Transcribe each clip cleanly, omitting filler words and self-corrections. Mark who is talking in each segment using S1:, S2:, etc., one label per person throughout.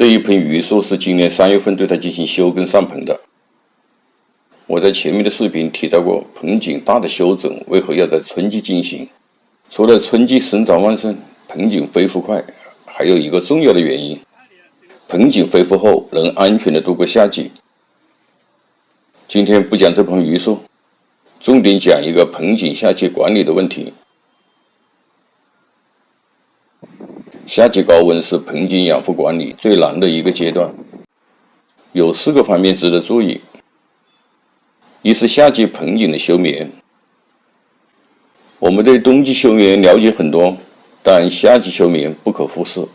S1: 这一盆榆树是今年3月份对它进行休耕上盆的。我在前面的视频提到过，盆景大的修整为何要在春季进行？除了春季生长旺盛、盆景恢复快，还有一个重要的原因：盆景恢复后能安全地度过夏季。今天不讲这盆榆树，重点讲一个盆景夏季管理的问题。夏季高温是盆景养护管理最难的一个阶段，有4个方面值得注意。一是夏季盆景的休眠。我们对冬季休眠了解很多，但夏季休眠不可忽视。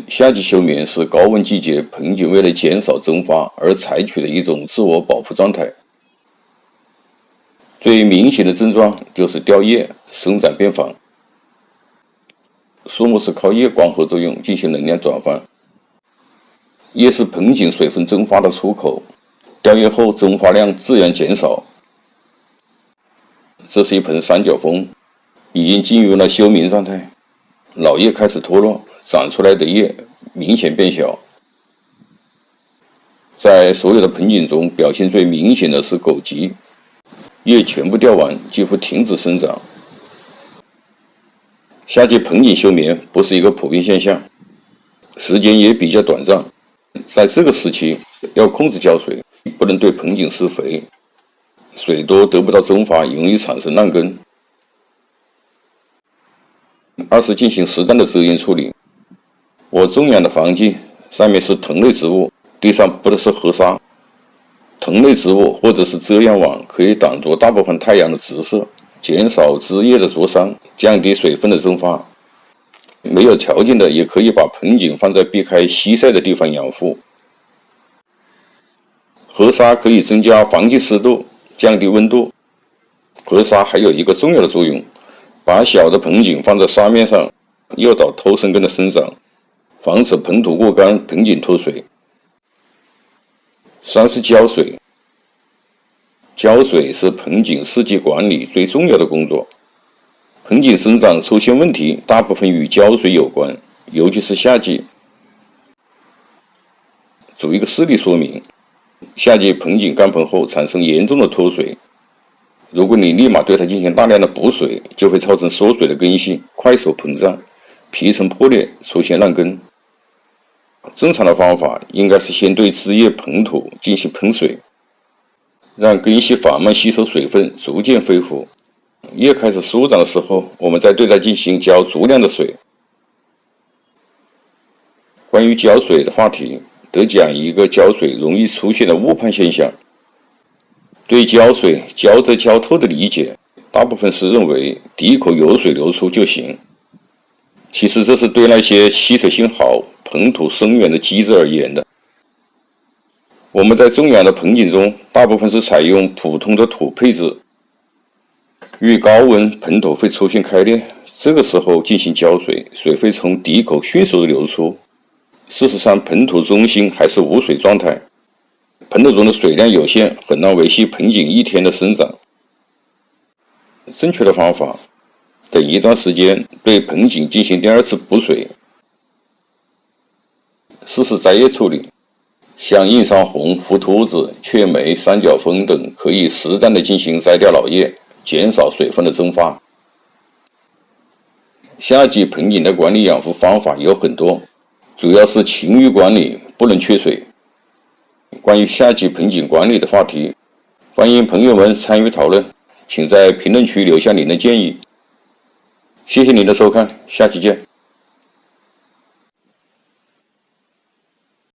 S1: 夏季休眠是高温季节盆景为了减少蒸发而采取的一种自我保护状态。最明显的症状就是掉叶、生长变黄。树木是靠叶光合作用进行能量转换，叶是盆景水分蒸发的出口，掉叶后蒸发量自然减少。这是一盆三角枫，已经进入了休眠状态，老叶开始脱落，长出来的叶明显变小。在所有的盆景中，表现最明显的是枸杞，叶全部掉完，几乎停止生长。夏季盆景休眠不是一个普遍现象，时间也比较短暂。在这个时期，要控制浇水，不能对盆景施肥，水多得不到蒸发，容易产生烂根。二是进行适当的遮阴处理。我种养的环境上面是藤类植物，地上铺的是河沙。藤类植物或者是遮阳网可以挡住大部分太阳的直射，减少枝叶的灼伤，降低水分的蒸发。没有条件的也可以把盆景放在避开西晒的地方养护。河沙可以增加环境湿度，降低温度。河沙还有一个重要的作用，把小的盆景放在沙面上，诱导偷生根的生长，防止盆土过干，盆景脱水。三是浇水。浇水是盆景四季管理最重要的工作。盆景生长出现问题，大部分与浇水有关，尤其是夏季。做一个事例说明，夏季盆景干盆后产生严重的脱水，如果你立马对它进行大量的补水，就会造成缩水的根系快速膨胀，皮层破裂，出现烂根。正常的方法应该是先对枝叶盆土进行喷水，让根系缓慢吸收水分，逐渐恢复。叶开始舒长的时候，我们再对它进行浇足量的水。关于浇水的话题，得讲一个浇水容易出现的误判现象。对浇水浇着浇透的理解，大部分是认为第一口有水流出就行。其实这是对那些吸水性好、盆土深远的基质而言的。我们在种养的盆景中，大部分是采用普通的土配置。遇高温，盆土会出现开裂，这个时候进行浇水，水会从第一口迅速的流出。事实上，盆土中心还是无水状态，盆土中的水量有限，很难维系盆景一天的生长。正确的方法，等一段时间对盆景进行第2次补水。4是摘叶处理。像硬桑红、浮秃子、雀梅、三角枫等，可以适当的进行摘掉老叶，减少水分的蒸发。夏季盆景的管理养护方法有很多，主要是勤于管理，不能缺水。关于夏季盆景管理的话题，欢迎朋友们参与讨论，请在评论区留下您的建议。谢谢您的收看，下期见。